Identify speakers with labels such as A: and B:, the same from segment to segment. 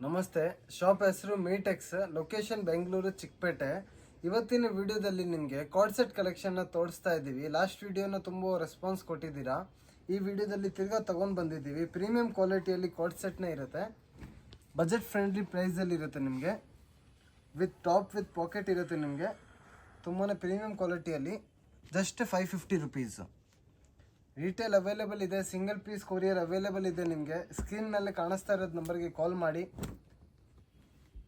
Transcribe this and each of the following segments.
A: ನಮಸ್ತೆ. ಶಾಪ್ ಹೆಸರು ಮೀಟೆಕ್ಸ್, ಲೊಕೇಶನ್ ಬೆಂಗಳೂರು ಚಿಕ್ಕಪೇಟೆ. ಇವತ್ತಿನ ವಿಡಿಯೋದಲ್ಲಿ ನಿಮಗೆ ಕಾರ್ಡ್ ಸೆಟ್ ಕಲೆಕ್ಷನ್ನ ತೋರಿಸ್ತಾ ಇದ್ದೀವಿ. ಲಾಸ್ಟ್ ವಿಡಿಯೋನ ತುಂಬ ರೆಸ್ಪಾನ್ಸ್ ಕೊಟ್ಟಿದ್ದೀರಾ. ಈ ವಿಡಿಯೋದಲ್ಲಿ ತಿರ್ಗಾ ತೊಗೊಂಡು ಬಂದಿದ್ದೀವಿ. ಪ್ರೀಮಿಯಂ ಕ್ವಾಲಿಟಿಯಲ್ಲಿ ಕಾರ್ಡ್ ಸೆಟ್ನೇ ಇರುತ್ತೆ, ಬಜೆಟ್ ಫ್ರೆಂಡ್ಲಿ ಪ್ರೈಸಲ್ಲಿ ಇರುತ್ತೆ ನಿಮಗೆ. ವಿತ್ ಟಾಪ್ ವಿತ್ ಪಾಕೆಟ್ ಇರುತ್ತೆ ನಿಮಗೆ. ತುಂಬಾ ಪ್ರೀಮಿಯಂ ಕ್ವಾಲಿಟಿಯಲ್ಲಿ ಜಸ್ಟ್ 550 ರುಪೀಸು. ರಿಟೇಲ್ ಅವೈಲೇಬಲ್ ಇದೆ, ಸಿಂಗಲ್ ಪೀಸ್ ಕೊರಿಯರ್ ಅವೈಲೇಬಲ್ ಇದೆ ನಿಮಗೆ. ಸ್ಕ್ರೀನ್ನಲ್ಲಿ ಕಾಣಿಸ್ತಾ ಇರೋದು ನಂಬರ್ಗೆ ಕಾಲ್ ಮಾಡಿ.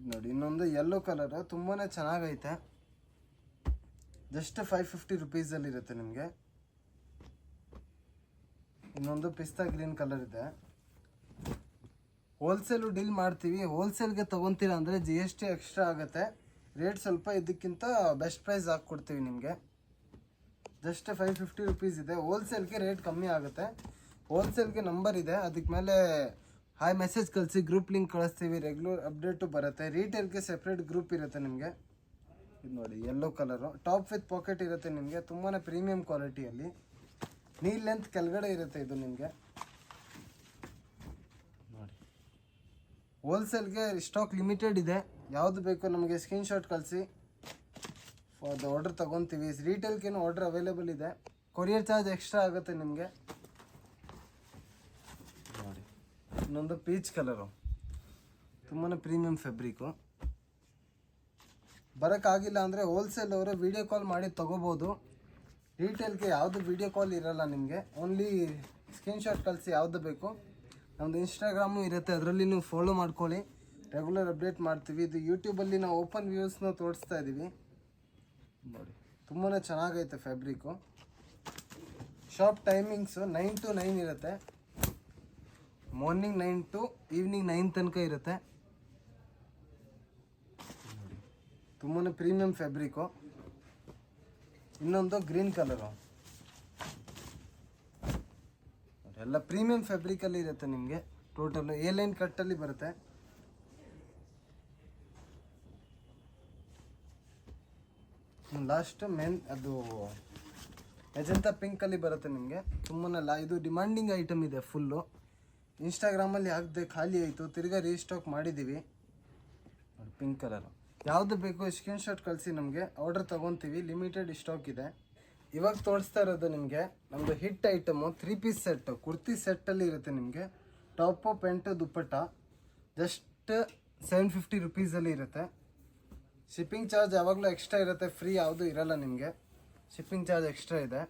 A: ನೋಡಿ, ಇನ್ನೊಂದು ಯೆಲ್ಲೋ ಕಲರು ತುಂಬಾ ಚೆನ್ನಾಗೈತೆ. ಜಸ್ಟ್ 550 ರುಪೀಸಲ್ಲಿರುತ್ತೆ ನಿಮಗೆ. ಇನ್ನೊಂದು ಪಿಸ್ತಾ ಗ್ರೀನ್ ಕಲರ್ ಇದೆ. ಹೋಲ್ಸೇಲು ಡೀಲ್ ಮಾಡ್ತೀವಿ. ಹೋಲ್ಸೇಲ್ಗೆ ತೊಗೊತೀರಾ ಅಂದರೆ GST ಎಕ್ಸ್ಟ್ರಾ ಆಗುತ್ತೆ. ರೇಟ್ ಸ್ವಲ್ಪ ಇದಕ್ಕಿಂತ ಬೆಸ್ಟ್ ಪ್ರೈಸ್ ಹಾಕ್ಕೊಡ್ತೀವಿ ನಿಮಗೆ. ಜಸ್ಟ್ 550 ರುಪೀಸ್ ಇದೆ. ಹೋಲ್ಸೇಲ್ಗೆ ರೇಟ್ ಕಮ್ಮಿ ಆಗುತ್ತೆ. ಹೋಲ್ಸೇಲ್ಗೆ ನಂಬರ್ ಇದೆ, ಅದಕ್ಕೆ ಮೇಲೆ ಹಾಯ್ ಮೆಸೇಜ್ ಕಳಿಸಿ, ಗ್ರೂಪ್ ಲಿಂಕ್ ಕಳಿಸ್ತೀವಿ. ರೆಗ್ಯುಲರ್ ಅಪ್ಡೇಟು ಬರುತ್ತೆ. ರೀಟೇಲ್ಗೆ ಸೆಪ್ರೇಟ್ ಗ್ರೂಪ್ ಇರುತ್ತೆ ನಿಮಗೆ. ಇದು ನೋಡಿ, yellow colour top with packet ಇರುತ್ತೆ ನಿಮಗೆ. ತುಂಬಾ ಪ್ರೀಮಿಯಂ ಕ್ವಾಲಿಟಿಯಲ್ಲಿ ನೀ ಲೆಂತ್ ಕೆಳಗಡೆ ಇರುತ್ತೆ ಇದು ನಿಮಗೆ. ನೋಡಿ, ಹೋಲ್ಸೇಲ್ಗೆ ಸ್ಟಾಕ್ ಲಿಮಿಟೆಡ್ ಇದೆ. ಯಾವುದು ಬೇಕು ನಮಗೆ ಸ್ಕ್ರೀನ್ಶಾಟ್ ಕಳಿಸಿ, ಅದು ಆರ್ಡ್ರ್ ತೊಗೊತೀವಿ. ರೀಟೇಲ್ಗೇನು ಆರ್ಡ್ರ್ ಅವೈಲೇಬಲ್ ಇದೆ. ಕೊರಿಯರ್ ಚಾರ್ಜ್ ಎಕ್ಸ್ಟ್ರಾ ಆಗುತ್ತೆ ನಿಮಗೆ. ನೋಡಿ, ಇನ್ನೊಂದು ಪೀಚ್ ಕಲರು ತುಂಬಾ ಪ್ರೀಮಿಯಂ ಫ್ಯಾಬ್ರಿಕು. ಬರೋಕ್ಕಾಗಿಲ್ಲ ಅಂದರೆ ಹೋಲ್ಸೇಲ್ ಅವರು ವೀಡಿಯೋ ಕಾಲ್ ಮಾಡಿ ತೊಗೋಬೋದು. ರೀಟೇಲ್ಗೆ ಯಾವುದು ವೀಡಿಯೋ ಕಾಲ್ ಇರೋಲ್ಲ ನಿಮಗೆ. ಓನ್ಲಿ ಸ್ಕ್ರೀನ್ಶಾಟ್ ಕಳಿಸಿ ಯಾವುದು ಬೇಕು. ನಮ್ಮದು ಇನ್ಸ್ಟಾಗ್ರಾಮು ಇರುತ್ತೆ, ಅದರಲ್ಲಿ ನೀವು ಫಾಲೋ ಮಾಡ್ಕೊಳ್ಳಿ. ರೆಗ್ಯುಲರ್ ಅಪ್ಡೇಟ್ ಮಾಡ್ತೀವಿ. ಇದು ಯೂಟ್ಯೂಬಲ್ಲಿ ನಾವು ಓಪನ್ ವ್ಯೂಸ್ನ ತೋರಿಸ್ತಾ ಇದ್ದೀವಿ. ನೋಡಿ, ತುಂಬಾ ಚೆನ್ನಾಗೈತೆ ಫ್ಯಾಬ್ರಿಕ್ಕು. ಶಾಪ್ ಟೈಮಿಂಗ್ಸು 9 to 9 ಇರುತ್ತೆ. ಮಾರ್ನಿಂಗ್ 9 to ಈವ್ನಿಂಗ್ 9 ತನಕ ಇರುತ್ತೆ. ನೋಡಿ, ತುಂಬಾ ಪ್ರೀಮಿಯಂ ಫ್ಯಾಬ್ರಿಕ್ಕು. ಇನ್ನೊಂದು ಗ್ರೀನ್ ಕಲರು. ಎಲ್ಲ ಪ್ರೀಮಿಯಂ ಫ್ಯಾಬ್ರಿಕಲ್ಲಿ ಇರುತ್ತೆ ನಿಮಗೆ. ಟೋಟಲು A ಲೈನ್ ಕಟ್ಟಲ್ಲಿ ಬರುತ್ತೆ. ಲಾಸ್ಟ್ ಅದು ಮೆಜೆಂಟಾ ಪಿಂಕಲ್ಲಿ ಬರುತ್ತೆ ನಿಮಗೆ. ತುಂಬಾ ಇದು ಡಿಮಾಂಡಿಂಗ್ ಐಟಮ್ ಇದೆ ಫುಲ್ಲು. ಇನ್ಸ್ಟಾಗ್ರಾಮಲ್ಲಿ ಹಾಕಿದೆ, ಖಾಲಿ ಆಯಿತು, ತಿರ್ಗಾ ರೀಸ್ಟಾಕ್ ಮಾಡಿದ್ದೀವಿ. ನೋಡಿ, ಪಿಂಕ್ ಕಲರು. ಯಾವುದು ಬೇಕು ಸ್ಕ್ರೀನ್ಶಾಟ್ ಕಳಿಸಿ, ನಮಗೆ ಆರ್ಡರ್ ತೊಗೊತೀವಿ. ಲಿಮಿಟೆಡ್ ಸ್ಟಾಕ್ ಇದೆ. ಇವಾಗ ತೋರಿಸ್ತಾ ಇರೋದು ನಿಮಗೆ ನಮ್ಮದು hit item 3 piece set, kurti ಸೆಟ್ಟಲ್ಲಿ ಇರುತ್ತೆ ನಿಮಗೆ. Top pant dupatta. ಜಸ್ಟ್ 750 ರುಪೀಸಲ್ಲಿ ಇರುತ್ತೆ. ಶಿಪ್ಪಿಂಗ್ ಚಾರ್ಜ್ ಯಾವಾಗಲೂ ಎಕ್ಸ್ಟ್ರಾ ಇರುತ್ತೆ, ಫ್ರೀ ಯಾವುದೂ ಇರೋಲ್ಲ ನಿಮಗೆ. ಶಿಪ್ಪಿಂಗ್ ಚಾರ್ಜ್ ಎಕ್ಸ್ಟ್ರಾ ಇದೆ.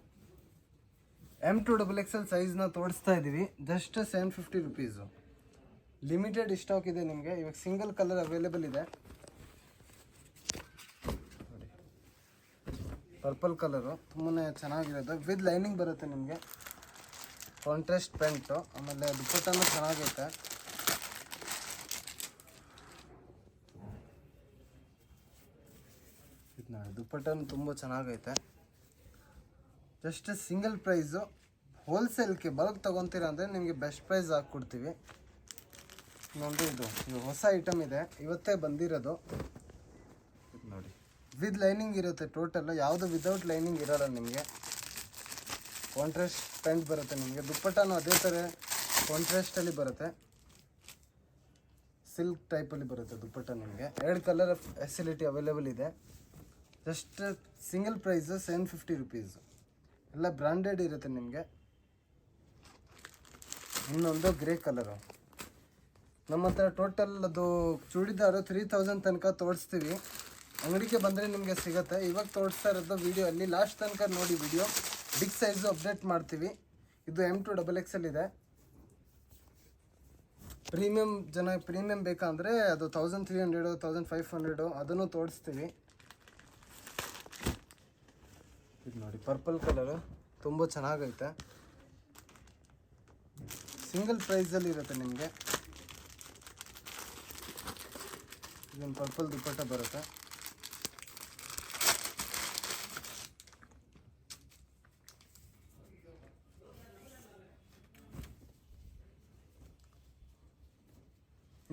A: M2XXL ಸೈಜ್ನ ತೋರಿಸ್ತಾ ಇದ್ದೀವಿ. Just 750 rupees. ಲಿಮಿಟೆಡ್ ಸ್ಟಾಕ್ ಇದೆ ನಿಮಗೆ. ಇವಾಗ ಸಿಂಗಲ್ ಕಲರ್ ಅವೈಲೇಬಲ್ ಇದೆ. ನೋಡಿ, ಪರ್ಪಲ್ ಕಲರು ತುಂಬಾ ಚೆನ್ನಾಗಿರೋದು. ವಿತ್ ಲೈನಿಂಗ್ ಬರುತ್ತೆ ನಿಮಗೆ. ಕಾಂಟ್ರಾಸ್ಟ್ ಪ್ಯಾಂಟು, ಆಮೇಲೆ ದುಪ್ಪಟ್ಟನೂ ಚೆನ್ನಾಗೈತೆ. ನೋಡಿ, ದುಪ್ಪಟ್ಟನು ತುಂಬ ಚೆನ್ನಾಗೈತೆ. Just single price. ಹೋಲ್ಸೇಲ್ಗೆ ಬಲ್ಕ್ ತೊಗೊತೀರ ಅಂದರೆ ನಿಮಗೆ ಬೆಸ್ಟ್ ಪ್ರೈಸ್ ಹಾಕ್ಕೊಡ್ತೀವಿ. ಇನ್ನೊಂದು ಇದು ಹೊಸ ಐಟಮ್ ಇದೆ, ಇವತ್ತೇ ಬಂದಿರೋದು. ನೋಡಿ, ವಿತ್ ಲೈನಿಂಗ್ ಇರುತ್ತೆ ಟೋಟಲ್. ಯಾವುದು ವಿದೌಟ್ ಲೈನಿಂಗ್ ಇರೋಲ್ಲ ನಿಮಗೆ. ಕಾಂಟ್ರಾಸ್ಟ್ ಪ್ಯಾಂಟ್ ಬರುತ್ತೆ ನಿಮಗೆ. ದುಪ್ಪಟ್ಟನೂ ಅದೇ ಥರ ಕಾಂಟ್ರಾಸ್ಟಲ್ಲಿ ಬರುತ್ತೆ. ಸಿಲ್ಕ್ ಟೈಪಲ್ಲಿ ಬರುತ್ತೆ ದುಪ್ಪಟ್ಟ ನಿಮಗೆ. 2 ಕಲರ್ ಫೆಸಿಲಿಟಿ ಅವೈಲೇಬಲ್ ಇದೆ. Just single price 750 rupees. ಎಲ್ಲ ಬ್ರ್ಯಾಂಡೆಡ್ ಇರುತ್ತೆ ನಿಮಗೆ. ಇನ್ನೊಂದು ಗ್ರೇ ಕಲರು. ನಮ್ಮ ಹತ್ರ ಟೋಟಲ್ ಅದು ಚೂಡಿದಾರು 3000 ತನಕ ತೋರಿಸ್ತೀವಿ. ಅಂಗಡಿಗೆ ಬಂದರೆ ನಿಮಗೆ ಸಿಗುತ್ತೆ. ಇವಾಗ ತೋರಿಸ್ತಾ ಇರೋದು ವಿಡಿಯೋ ಅಲ್ಲಿ ಲಾಸ್ಟ್ ತನಕ ನೋಡಿ ವಿಡಿಯೋ. ಬಿಗ್ ಸೈಜು ಅಪ್ಡೇಟ್ ಮಾಡ್ತೀವಿ. ಇದು M2XXL ಇದೆ. ಪ್ರೀಮಿಯಂ ಬೇಕಂದರೆ ಅದು 1300, 1500 ಅದನ್ನು ತೋರಿಸ್ತೀವಿ. ಇದು ನೋಡಿ, ಪರ್ಪಲ್ ಕಲರು ತುಂಬ ಚೆನ್ನಾಗೈತೆ. ಸಿಂಗಲ್ ಪ್ರೈಸಲ್ಲಿ ಇರುತ್ತೆ ನಿಮಗೆ. ಇದೊಂದು ಪರ್ಪಲ್ ದುಪ್ಪಟ್ಟ ಬರುತ್ತೆ.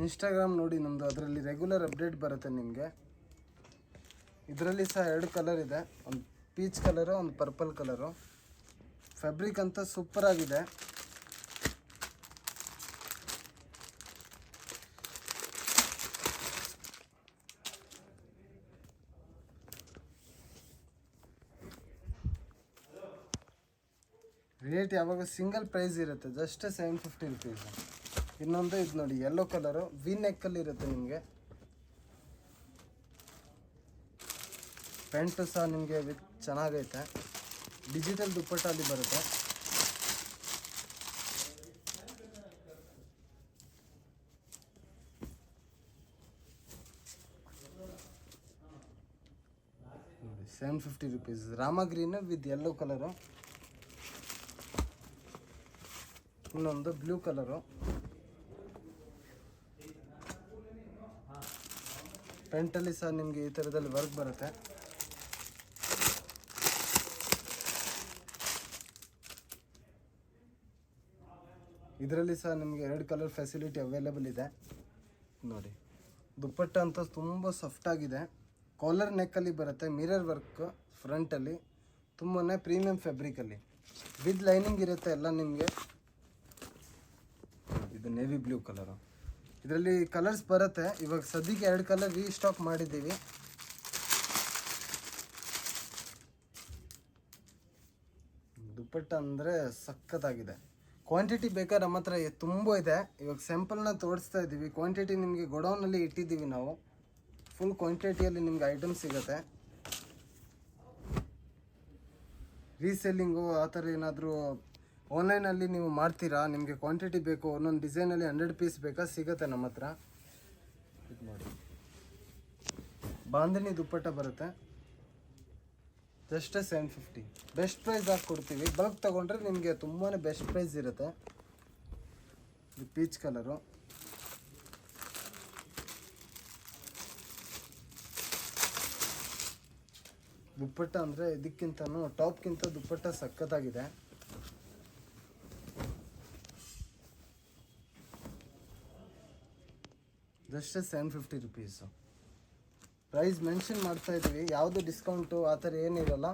A: ಇನ್ಸ್ಟಾಗ್ರಾಮ್ ನೋಡಿ ನಮ್ಮದು, ಅದರಲ್ಲಿ ರೆಗ್ಯುಲರ್ ಅಪ್ಡೇಟ್ ಬರುತ್ತೆ ನಿಮಗೆ. ಇದರಲ್ಲಿ ಸಹ 2 ಕಲರ್ ಇದೆ, ಒಂದು ಪೀಚ್ ಕಲರು, ಒಂದು ಪರ್ಪಲ್ ಕಲರು. ಫ್ಯಾಬ್ರಿಕ್ ಅಂತ ಸೂಪರ್ ಆಗಿದೆ. ರೇಟ್ ಯಾವಾಗ ಸಿಂಗಲ್ ಪ್ರೈಸ್ ಇರುತ್ತೆ, ಜಸ್ಟ್ 750 ರುಪೀಸ್. ಇನ್ನೊಂದು ಇದು ನೋಡಿ, ಯೆಲ್ಲೋ ಕಲರು ವಿ ನೆಕ್ಕಲ್ಲಿ ಇರುತ್ತೆ ನಿಮಗೆ. ಪ್ಯಾಂಟು ಸಹ ನಿಮಗೆ ವಿತ್ ಚೆನ್ನಾಗೈತೆ. ಡಿಜಿಟಲ್ ದುಪ್ಪಟ್ಟ ಅಲ್ಲಿ ಬರುತ್ತೆ. ನೋಡಿ 750 rupees. Rama green with yellow colour. ಇನ್ನೊಂದು ಬ್ಲೂ ಕಲರು. ಪ್ಯಾಂಟಲ್ಲಿ ಸಹ ನಿಮಗೆ ಈ ಥರದಲ್ಲಿ ವರ್ಕ್ ಬರುತ್ತೆ. ಇದರಲ್ಲಿ ಸಹ ನಿಮಗೆ 2 ಕಲರ್ ಫೆಸಿಲಿಟಿ ಅವೈಲೇಬಲ್ ಇದೆ ನೋಡಿ. ದುಪ್ಪಟ್ಟ ಅಂತ ತುಂಬ ಸಾಫ್ಟಾಗಿದೆ. ಕಾಲರ್ ನೆಕ್ಕಲ್ಲಿ ಬರುತ್ತೆ, ಮಿರರ್ ವರ್ಕ್ ಫ್ರಂಟಲ್ಲಿ, ತುಂಬಾ ಪ್ರೀಮಿಯಂ ಫ್ಯಾಬ್ರಿಕಲ್ಲಿ ವಿತ್ ಲೈನಿಂಗ್ ಇರುತ್ತೆ ಎಲ್ಲ ನಿಮಗೆ. ಇದು ನೇವಿ ಬ್ಲೂ ಕಲರು. ಇದರಲ್ಲಿ ಕಲರ್ಸ್ ಬರುತ್ತೆ. ಇವಾಗ ಸದ್ಯಕ್ಕೆ 2 ಕಲರ್ ರೀಸ್ಟಾಕ್ ಮಾಡಿದ್ದೀವಿ. ದುಪ್ಪಟ್ಟ ಅಂದರೆ ಸಖತ್ತಾಗಿದೆ. ಕ್ವಾಂಟಿಟಿ ಬೇಕಾದ್ರೆ ನಮ್ಮ ಹತ್ರ ತುಂಬ ಇದೆ. ಇವಾಗ ಸ್ಯಾಂಪಲ್ನ ತೋರಿಸ್ತಾ ಇದ್ದೀವಿ. ಕ್ವಾಂಟಿಟಿ ನಿಮಗೆ ಗೋಡೌನಲ್ಲಿ ಇಟ್ಟಿದ್ದೀವಿ ನಾವು. ಫುಲ್ ಕ್ವಾಂಟಿಟಿಯಲ್ಲಿ ನಿಮ್ಗೆ ಐಟಮ್ ಸಿಗುತ್ತೆ. ರೀಸೆಲ್ಲಿಂಗು ಆ ಥರ ಏನಾದರೂ ಆನ್ಲೈನಲ್ಲಿ ನೀವು ಮಾಡ್ತೀರಾ, ನಿಮಗೆ ಕ್ವಾಂಟಿಟಿ ಬೇಕು, ಒಂದೊಂದು ಡಿಸೈನಲ್ಲಿ 100 ಪೀಸ್ ಬೇಕಾ, ಸಿಗುತ್ತೆ ನಮ್ಮ ಹತ್ರ. ಇದು ನೋಡಿ, ಬಾಂಧನಿ ದುಪ್ಪಟ್ಟ ಬರುತ್ತೆ, ಜಸ್ಟ್ 750. ಬೆಸ್ಟ್ ಪ್ರೈಸ್ ಹಾಕಿ ಕೊಡ್ತೀವಿ. ಬಲ್ಕ್ ತೊಗೊಂಡ್ರೆ ನಿಮಗೆ ತುಂಬಾ ಬೆಸ್ಟ್ ಪ್ರೈಸ್ ಇರುತ್ತೆ. ಇದು ಪೀಚ್ ಕಲರು. ದುಪ್ಪಟ್ಟ ಅಂದರೆ ಇದಕ್ಕಿಂತನೂ ಟಾಪ್ಗಿಂತ ದುಪ್ಪಟ್ಟ ಸಖತ್ತಾಗಿದೆ. Just 750 rupees. ಪ್ರೈಸ್ ಮೆನ್ಷನ್ ಮಾಡ್ತಾ ಇದ್ದೀವಿ. ಯಾವುದು ಡಿಸ್ಕೌಂಟು ಆ ಥರ ಏನಿರಲ್ಲ.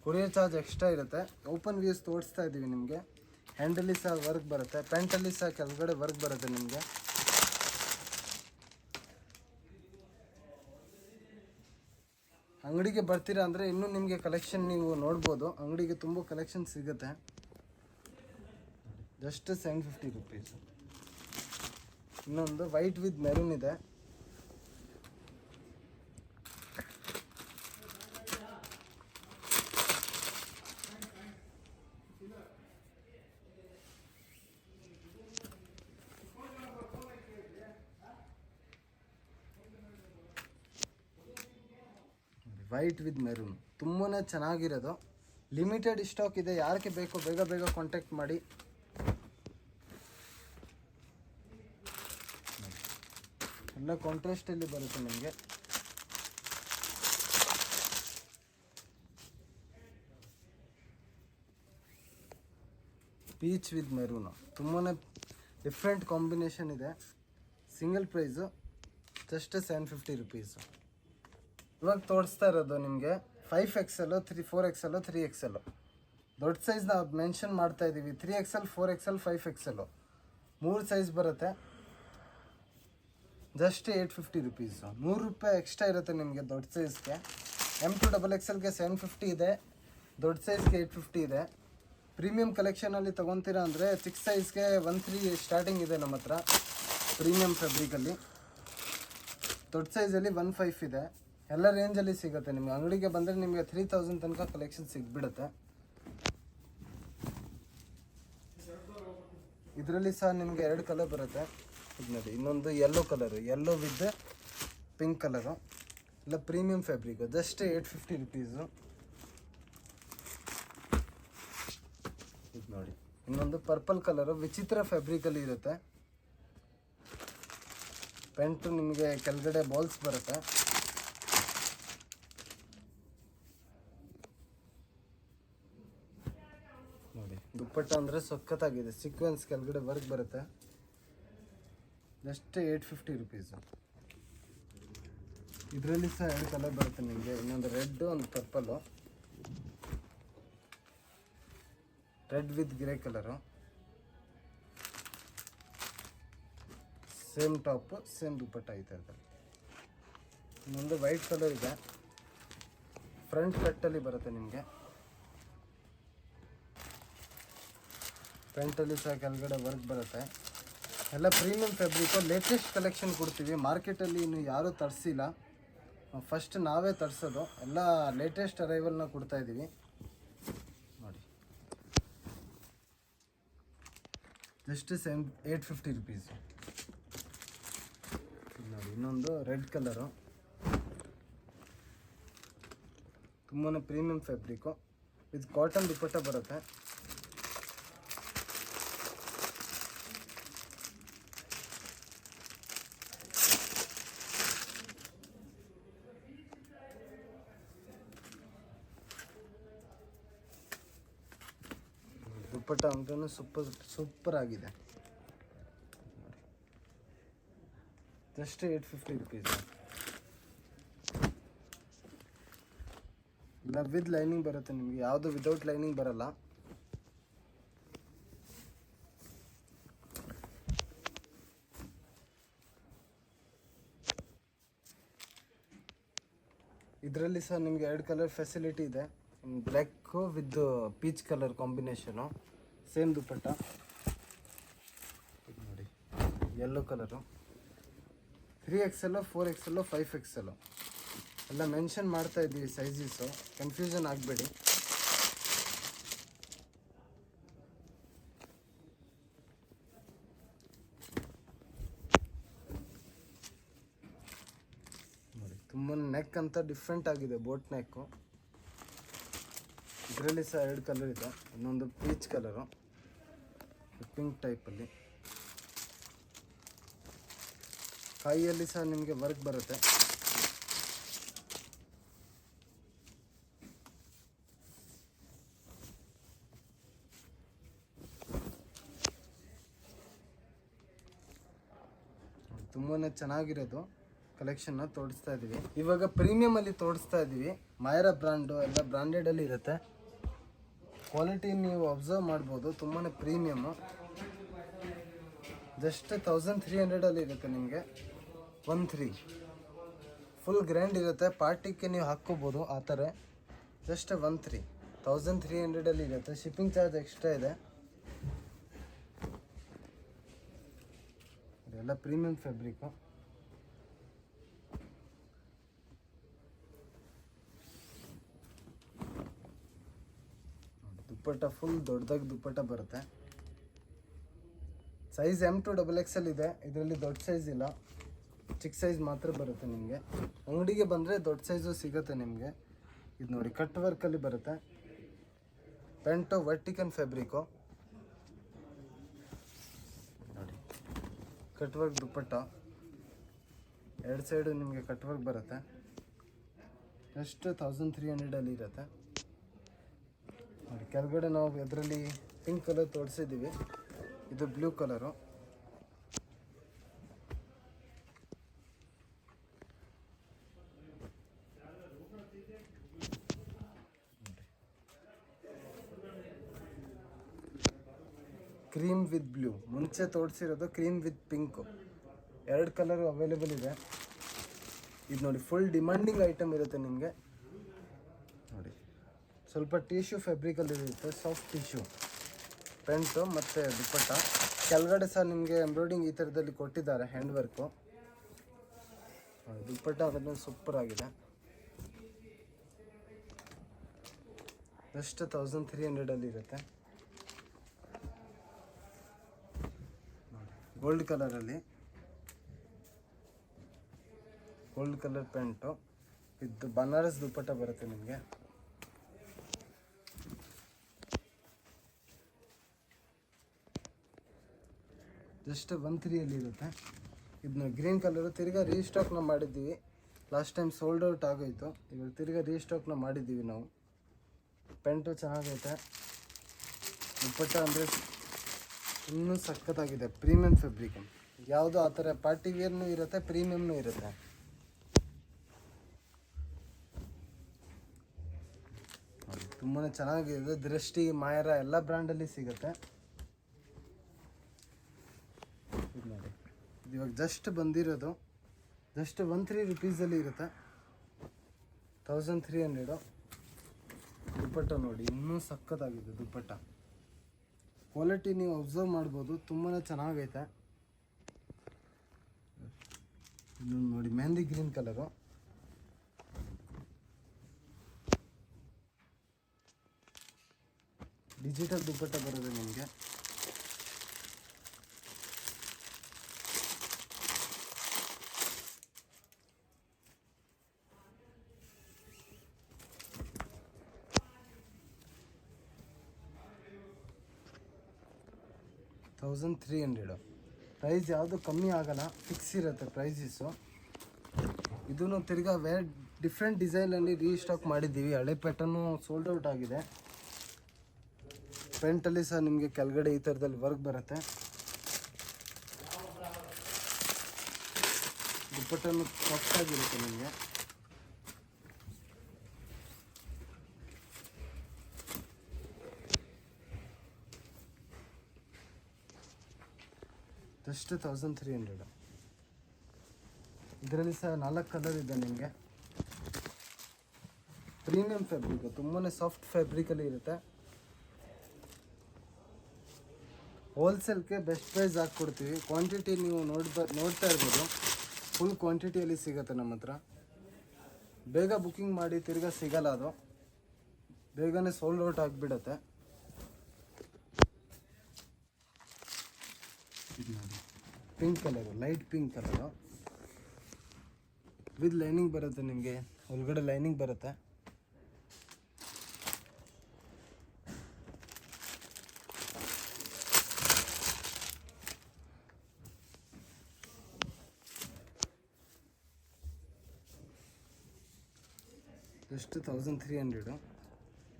A: ಕೊರಿಯರ್ ಚಾರ್ಜ್ ಎಕ್ಸ್ಟ್ರಾ ಇರುತ್ತೆ. ಓಪನ್ ವ್ಯೂಸ್ ತೋರಿಸ್ತಾ ಇದ್ದೀವಿ ನಿಮಗೆ. ಹ್ಯಾಂಡಲ್ಲಿ ಸಹ ವರ್ಕ್ ಬರುತ್ತೆ, ಪ್ಯಾಂಟಲ್ಲಿ ಸಹ ಕೆಳಗಡೆ ವರ್ಕ್ ಬರುತ್ತೆ ನಿಮಗೆ. ಅಂಗಡಿಗೆ ಬರ್ತೀರಾ ಅಂದರೆ ಇನ್ನೂ ನಿಮಗೆ ಕಲೆಕ್ಷನ್ ನೀವು ನೋಡ್ಬೋದು. ಅಂಗಡಿಗೆ ತುಂಬ ಕಲೆಕ್ಷನ್ ಸಿಗುತ್ತೆ. Just 750 rupees. ಇನ್ನೊಂದು ವೈಟ್ ವಿತ್ ಮೆರೂನ್ ಇದೆ. ವೈಟ್ ವಿತ್ ಮೆರೂನ್ ತುಂಬಾ ಚೆನ್ನಾಗಿರೋದು. ಲಿಮಿಟೆಡ್ ಸ್ಟಾಕ್ ಇದೆ. ಯಾರಿಗೆ ಬೇಕೋ ಬೇಗ ಬೇಗ ಕಾಂಟ್ಯಾಕ್ಟ್ ಮಾಡಿ. ಎಲ್ಲ ಕಾಂಟ್ರಾಸ್ಟಲ್ಲಿ ಬರುತ್ತೆ ನಿಮಗೆ. ಪೀಚ್ ವಿತ್ ಮೆರೂನು ತುಂಬಾ ಡಿಫ್ರೆಂಟ್ ಕಾಂಬಿನೇಷನ್ ಇದೆ. Single price just 750 rupees. ಇವಾಗ ತೋರಿಸ್ತಾ ಇರೋದು ನಿಮಗೆ 5XL, 4XL, 3XL. ದೊಡ್ಡ ಸೈಜ್ ನಾವು ಮೆನ್ಷನ್ ಮಾಡ್ತಾ ಇದ್ದೀವಿ. 3XL, 4XL, 5XL 3 ಸೈಜ್ ಬರುತ್ತೆ. Just 850 rupees. 100 ರೂಪಾಯಿ ಎಕ್ಸ್ಟ್ರಾ ಇರುತ್ತೆ ನಿಮಗೆ ದೊಡ್ಡ ಸೈಜ್ಗೆ. M2XXLಗೆ 750 ಇದೆ, ದೊಡ್ಡ ಸೈಜ್ಗೆ 850 ಇದೆ. ಪ್ರೀಮಿಯಂ ಕಲೆಕ್ಷನಲ್ಲಿ ತೊಗೊತೀರಾ ಅಂದರೆ 6 ಸೈಜ್ಗೆ 13 ಸ್ಟಾರ್ಟಿಂಗ್ ಇದೆ ನಮ್ಮ ಹತ್ರ ಪ್ರೀಮಿಯಂ ಫ್ಯಾಬ್ರಿಕಲ್ಲಿ. ದೊಡ್ಡ ಸೈಜಲ್ಲಿ 15 ಇದೆ. ಎಲ್ಲ ರೇಂಜಲ್ಲಿ ಸಿಗುತ್ತೆ. ನಿಮಗೆ ಅಂಗಡಿಗೆ ಬಂದರೆ ನಿಮಗೆ 3000 ತನಕ ಕಲೆಕ್ಷನ್ ಸಿಗ್ಬಿಡುತ್ತೆ. ಇದರಲ್ಲಿ ಸಹ ನಿಮಗೆ 2 ಕಲರ್ ಬರುತ್ತೆ. ಇದು ನೋಡಿ, ಇನ್ನೊಂದು yellow colour, yellow with pink colour. ಎಲ್ಲ ಪ್ರೀಮಿಯಂ ಫ್ಯಾಬ್ರಿಕ್. Just 850 rupees. ಇದು ನೋಡಿ, ಇನ್ನೊಂದು ಪರ್ಪಲ್ ಕಲರು ವಿಚಿತ್ರ ಫ್ಯಾಬ್ರಿಕಲ್ಲಿ ಇರುತ್ತೆ. ಪ್ಯಾಂಟು ನಿಮಗೆ ಕೆಳಗಡೆ ಬಾಲ್ಸ್ ಬರುತ್ತೆ. ನೋಡಿ, ದುಪ್ಪಟ್ಟ ಅಂದರೆ ಸಖತ್ತಾಗಿದೆ. ಸೀಕ್ವೆನ್ಸ್ ಕೆಳಗಡೆ ವರ್ಕ್ ಬರುತ್ತೆ. Just 850 rupees. ಇದರಲ್ಲಿ ಸಹ 2 ಕಲರ್ ಬರುತ್ತೆ ನಿಮಗೆ. ಇನ್ನೊಂದು ರೆಡ್, ಒಂದು purple. Red with grey colour. Same top, same dupatta ಐತೆ ಅದರಲ್ಲಿ. ಇನ್ನೊಂದು ವೈಟ್ ಕಲರ್ ಇದೆ. ಫ್ರಂಟ್ ಕಟ್ಟಲ್ಲಿ ಬರುತ್ತೆ ನಿಮಗೆ. ಪ್ಯಾಂಟಲ್ಲಿ ಸಹ ಕೆಳಗಡೆ ವರ್ಕ್ ಬರುತ್ತೆ. ಎಲ್ಲ ಪ್ರೀಮಿಯಂ ಫ್ಯಾಬ್ರಿಕ್ಕು, ಲೇಟೆಸ್ಟ್ ಕಲೆಕ್ಷನ್ ಕೊಡ್ತೀವಿ. ಮಾರ್ಕೆಟಲ್ಲಿ ಇನ್ನು ಯಾರೂ ತರಿಸಿಲ್ಲ, ಫಸ್ಟ್ ನಾವೇ ತರಿಸೋದು. ಎಲ್ಲ ಲೇಟೆಸ್ಟ್ ಅರೈವಲ್ನ ಕೊಡ್ತಾಯಿದ್ದೀವಿ ನೋಡಿ. ಜಸ್ಟ್ 850 ರುಪೀಸು ನೋಡಿ. ಇನ್ನೊಂದು ರೆಡ್ ಕಲರು, ತುಂಬಾ ಪ್ರೀಮಿಯಂ ಫ್ಯಾಬ್ರಿಕ್ಕು, ಇದು ಕಾಟನ್ ದುಪ್ಪಟ್ಟ ಬರುತ್ತೆ. ದುಪ್ಪಟ್ಟ ಅಂತೂ ಸೂಪರ್ ಆಗಿದೆ. Just 850 rupees. ಇಲ್ಲ ವಿತ್ ಲೈನಿಂಗ್ ಬರುತ್ತೆ ನಿಮಗೆ, ಯಾವುದು ವಿದೌಟ್ ಲೈನಿಂಗ್ ಬರಲ್ಲ. ಇದರಲ್ಲಿ ಸಹ ನಿಮಗೆ 2 ಕಲರ್ ಫೆಸಿಲಿಟಿ ಇದೆ. Black with peach colour combination, same dupatta ನೋಡಿ. Yellow colour, 3XL, 4XL, 5XL ಎಲ್ಲ ಮೆನ್ಷನ್ ಮಾಡ್ತಾ ಇದ್ದೀವಿ ಸೈಜಸ್ಸು, ಕನ್ಫ್ಯೂಷನ್ ಆಗಬೇಡಿ. ನೋಡಿ ತುಂಬ ನೆಕ್ ಅಂತ ಡಿಫ್ರೆಂಟ್ ಆಗಿದೆ, ಬೋಟ್ ನೆಕ್ಕು. ಇದರಲ್ಲಿ ಸಹ 2 ಕಲರ್ ಇದೆ. ಇನ್ನೊಂದು ಪೀಚ್ ಕಲರು, ಪಿಂಕ್ ಟೈಪಲ್ಲಿ. ಕೈಯಲ್ಲಿ ಸಹ ನಿಮಗೆ ವರ್ಕ್ ಬರುತ್ತೆ. ತುಂಬಾ ಚೆನ್ನಾಗಿರೋದು ಕಲೆಕ್ಷನ್ನ ತೋರಿಸ್ತಾ ಇದ್ದೀವಿ. ಇವಾಗ ಪ್ರೀಮಿಯಮಲ್ಲಿ ತೋರಿಸ್ತಾ ಇದ್ದೀವಿ. ಮಾಯರಾ ಬ್ರ್ಯಾಂಡು ಎಲ್ಲ ಬ್ರ್ಯಾಂಡೆಡಲ್ಲಿ ಇರುತ್ತೆ. ಕ್ವಾಲಿಟಿ ನೀವು ಅಬ್ಸರ್ವ್ ಮಾಡ್ಬೋದು, ತುಂಬಾ ಪ್ರೀಮಿಯಮ್ಮು. ಜಸ್ಟ್ 1300ಅಲ್ಲಿ ಇರುತ್ತೆ ನಿಮಗೆ. 13 ಫುಲ್ ಗ್ರ್ಯಾಂಡ್ ಇರುತ್ತೆ, ಪಾರ್ಟಿಗೆ ನೀವು ಹಾಕ್ಕೋಬೋದು ಆ ಥರ. ಜಸ್ಟ್ 1300ಅಲ್ಲಿ ಇರುತ್ತೆ. ಶಿಪ್ಪಿಂಗ್ ಚಾರ್ಜ್ ಎಕ್ಸ್ಟ್ರಾ ಇದೆ. ಇದೆಲ್ಲ ಪ್ರೀಮಿಯಂ ಫ್ಯಾಬ್ರಿಕ್ಕು. ದುಪ್ಪಟ್ಟ ಫುಲ್ ದೊಡ್ಡದಾಗಿ ದುಪ್ಪಟ್ಟ ಬರುತ್ತೆ. ಸೈಜ್ M to XXL ಇದೆ. ಇದರಲ್ಲಿ ದೊಡ್ಡ ಸೈಜ್ ಇಲ್ಲ, ಚಿಕ್ಕ ಸೈಜ್ ಮಾತ್ರ ಬರುತ್ತೆ ನಿಮಗೆ. ಅಂಗಡಿಗೆ ಬಂದರೆ ದೊಡ್ಡ ಸೈಜು ಸಿಗುತ್ತೆ ನಿಮಗೆ. ಇದು ನೋಡಿ, ಕಟ್ ವರ್ಕಲ್ಲಿ ಬರುತ್ತೆ. ಪ್ಯಾಂಟು ವರ್ಟಿಕನ್ ಫ್ಯಾಬ್ರಿಕ್ಕು ನೋಡಿ. ಕಟ್ ವರ್ಕ್ ದುಪ್ಪಟ್ಟ, 2 ಸೈಡು ನಿಮಗೆ ಕಟ್ ವರ್ಕ್ ಬರುತ್ತೆ. ಜಸ್ಟ್ 1300ಅಲ್ಲಿ ಇರುತ್ತೆ ನೋಡಿ. ಕೆಳಗಡೆ ನಾವು ಇದರಲ್ಲಿ ಪಿಂಕ್ ಕಲರ್ ತೋರಿಸಿದ್ದೀವಿ, ಇದು blue colour. Cream with blue, ಮುಂಚೆ ತೋರಿಸಿರೋದು cream with pink. 2 colour available ಇದೆ. ಇದು ನೋಡಿ, ಫುಲ್ ಡಿಮಾಂಡಿಂಗ್ ಐಟಮ್ ಇರುತ್ತೆ ನಿಮಗೆ ನೋಡಿ. ಸ್ವಲ್ಪ ಟಿಶ್ಯೂ ಫ್ಯಾಬ್ರಿಕಲ್ಲಿ ಇರುತ್ತೆ, ಸಾಫ್ಟ್ ಟಿಶ್ಯೂ ಪ್ಯಾಂಟು ಮತ್ತು ದುಪ್ಪಟ್ಟ. ಕೆಳಗಡೆ ಸಹ ನಿಮಗೆ ಎಂಬ್ರಾಯ್ಡಿಂಗ್ ಈ ಥರದಲ್ಲಿ ಕೊಟ್ಟಿದ್ದಾರೆ, ಹ್ಯಾಂಡ್ ವರ್ಕು. ದುಪ್ಪಟ್ಟ ಅದನ್ನು ಸೂಪರ್ ಆಗಿದೆ. ಜಸ್ಟ್ 1300ಅಲ್ಲಿ ಇರುತ್ತೆ. ಗೋಲ್ಡ್ ಕಲರಲ್ಲಿ, ಗೋಲ್ಡ್ ಕಲರ್ ಪ್ಯಾಂಟು. ಇದು ಬನಾರಸ್ ದುಪ್ಪಟ್ಟ ಬರುತ್ತೆ ನಿಮಗೆ. ಜಸ್ಟ್ 13ಅಲ್ಲಿ ಇರುತ್ತೆ. ಇದನ್ನ ಗ್ರೀನ್ ಕಲರು ತಿರ್ಗಾ ರೀಸ್ಟಾಕ್ನ ಮಾಡಿದ್ದೀವಿ. ಲಾಸ್ಟ್ ಟೈಮ್ ಸೋಲ್ಡ್ ಔಟ್ ಆಗೋಯಿತು, ಇವಾಗ ತಿರ್ಗಾ ರೀಸ್ಟಾಕ್ನ ಮಾಡಿದ್ದೀವಿ ನಾವು. ಪ್ಯಾಂಟು ಚೆನ್ನಾಗೈತೆ. ದುಪ್ಪಟ್ಟ ಅಂದರೆ ಇನ್ನೂ ಸಖತ್ತಾಗಿದೆ, ಪ್ರೀಮಿಯಂ ಫ್ಯಾಬ್ರಿಕ್. ಯಾವುದು ಆ ಥರ ಪಾರ್ಟಿ ವೇರ್ನೂ ಇರುತ್ತೆ, ಪ್ರೀಮಿಯಮ್ನೂ ಇರುತ್ತೆ. ತುಂಬಾ ಚೆನ್ನಾಗಿದೆ. ದೃಷ್ಟಿ, ಮಾಯರಾ ಎಲ್ಲ ಬ್ರ್ಯಾಂಡಲ್ಲಿ ಸಿಗುತ್ತೆ. ಇದು ನೋಡಿ, ಇದು ಇವಾಗ ಜಸ್ಟ್ ಬಂದಿರೋದು. ಜಸ್ಟ್ 13 ರುಪೀಸಲ್ಲಿ ಇರುತ್ತೆ. 1300. ದುಪ್ಪಟ್ಟ ನೋಡಿ, ಇನ್ನೂ ಸಖತ್ತಾಗಿದೆ ದುಪ್ಪಟ್ಟ. ಕ್ವಾಲಿಟಿ ನೀವು ಅಬ್ಸರ್ವ್ ಮಾಡ್ಬೋದು, ತುಂಬಾ ಚೆನ್ನಾಗೈತೆ. ಇನ್ನೊಂದು ನೋಡಿ, ಮೆಹಂದಿ ಗ್ರೀನ್ ಕಲರು. ಡಿಜಿಟಲ್ ದುಪ್ಪಟ್ಟ ಬರೋದು ನಿಮಗೆ. $1300. ಪ್ರೈಸ್ ಯಾವುದು ಕಮ್ಮಿ ಆಗಲ್ಲ, ಫಿಕ್ಸ್ ಇರುತ್ತೆ ಪ್ರೈಸಸ್ಸು. ಇದನ್ನು ತಿರ್ಗಾ ಡಿಫ್ರೆಂಟ್ ಡಿಸೈನಲ್ಲಿ ರೀಸ್ಟಾಕ್ ಮಾಡಿದ್ದೀವಿ. ಹಳೆ ಪ್ಯಾಟರ್ನು ಸೋಲ್ಡ್ ಔಟ್ ಆಗಿದೆ. ಪೆಂಟಲ್ಲಿ ಸಹ ನಿಮಗೆ ಕೆಳಗಡೆ ಈ ಥರದಲ್ಲಿ ವರ್ಕ್ ಬರುತ್ತೆ. ದುಪ್ಪಟ್ಟನ್ನು ಸಾಫ್ಟಾಗಿರುತ್ತೆ ನಿಮಗೆ. ಜಸ್ಟ್ 1300. ಇದರಲ್ಲಿ ಸಹ 4 ಕಲರ್ ಇದೆ ನಿಮಗೆ. ಪ್ರೀಮಿಯಂ ಫ್ಯಾಬ್ರಿಕ್, ತುಂಬಾ ಸಾಫ್ಟ್ ಫ್ಯಾಬ್ರಿಕಲ್ಲಿ ಇರುತ್ತೆ. ಹೋಲ್ಸೇಲ್ಗೆ ಬೆಸ್ಟ್ ಪ್ರೈಸ್ ಹಾಕ್ಕೊಡ್ತೀವಿ. ಕ್ವಾಂಟಿಟಿ ನೀವು ನೋಡ್ತಾ ಇರ್ಬೋದು, ಫುಲ್ ಕ್ವಾಂಟಿಟಿಯಲ್ಲಿ ಸಿಗುತ್ತೆ ನಮ್ಮ ಹತ್ರ. ಬೇಗ ಬುಕ್ಕಿಂಗ್ ಮಾಡಿ, ತಿರ್ಗಾ ಸಿಗಲ್ಲ, ಅದು ಬೇಗನೆ ಸೋಲ್ಡ್ ಔಟ್ ಆಗಿಬಿಡುತ್ತೆ. ಇದು ನೋಡಿ, pink colour, light pink colour with lining ಬರುತ್ತೆ ನಿಮಗೆ. ಒಳಗಡೆ ಲೈನಿಂಗ್ ಬರುತ್ತೆ. ಜಸ್ಟ್ 1300.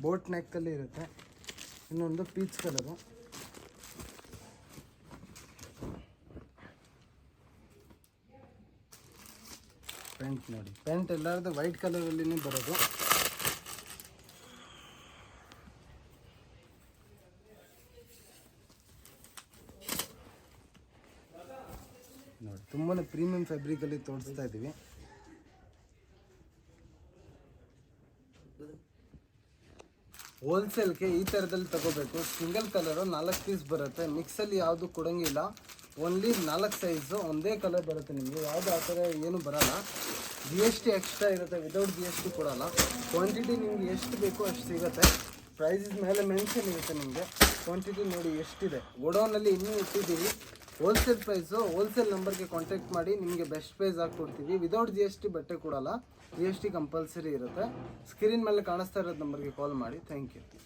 A: ಬೋಟ್ ನೆಕ್ಕಲ್ಲಿ ಇರುತ್ತೆ. ಇನ್ನೊಂದು ಪೀಚ್ ಕಲರು. ಪ್ಯಾಂಟ್ ನೋಡಿ, ಪ್ಯಾಂಟ್ ಎಲ್ಲರದ್ದು ವೈಟ್ ಕಲರಲ್ಲಿನೇ ಬರೋದು. ನೋಡಿ, ತುಂಬಾ ಪ್ರೀಮಿಯಂ ಫ್ಯಾಬ್ರಿಕಲ್ಲಿ ತೋರಿಸ್ತಾ ಇದ್ದೀವಿ. ಹೋಲ್ಸೇಲ್ಗೆ ಈ ಥರದಲ್ಲಿ ತಗೋಬೇಕು. ಸಿಂಗಲ್ ಕಲರು 4 ಪೀಸ್ ಬರುತ್ತೆ. ಮಿಕ್ಸಲ್ಲಿ ಯಾವುದು ಕೊಡೋಂಗಿಲ್ಲ. ಓನ್ಲಿ 4 ಸೈಜು ಒಂದೇ ಕಲರ್ ಬರುತ್ತೆ ನಿಮಗೆ. ಯಾವುದು ಆ ಥರ ಏನು ಬರೋಲ್ಲ. GST ಎಕ್ಸ್ಟ್ರಾ ಇರುತ್ತೆ, ವಿದೌಟ್ GST ಕೊಡೋಲ್ಲ. ಕ್ವಾಂಟಿಟಿ ನಿಮ್ಗೆ ಎಷ್ಟು ಬೇಕೋ ಅಷ್ಟು ಸಿಗುತ್ತೆ. ಪ್ರೈಸಸ್ ಮೇಲೆ ಮೆನ್ಷನ್ ಇರುತ್ತೆ ನಿಮಗೆ. ಕ್ವಾಂಟಿಟಿ ನೋಡಿ ಎಷ್ಟಿದೆ. ಗೋಡೌನಲ್ಲಿ ಇನ್ನೂ ಇಟ್ಟಿದ್ದೀವಿ. ಹೋಲ್ಸೇಲ್ ಪ್ರೈಸು, ಹೋಲ್ಸೇಲ್ ನಂಬರ್ಗೆ ಕಾಂಟ್ಯಾಕ್ಟ್ ಮಾಡಿ, ನಿಮಗೆ ಬೆಸ್ಟ್ ಪ್ರೈಸ್ ಹಾಕ್ಕೊಡ್ತೀವಿ. ವಿದೌಟ್ GST ಬಟ್ಟೆ ಕೊಡೋಲ್ಲ, GST ಕಂಪಲ್ಸರಿ ಇರುತ್ತೆ. ಸ್ಕ್ರೀನ್ ಮೇಲೆ ಕಾಣಿಸ್ತಾ ಇರೋದು ನಂಬರ್ಗೆ ಕಾಲ್ ಮಾಡಿ. Thank you.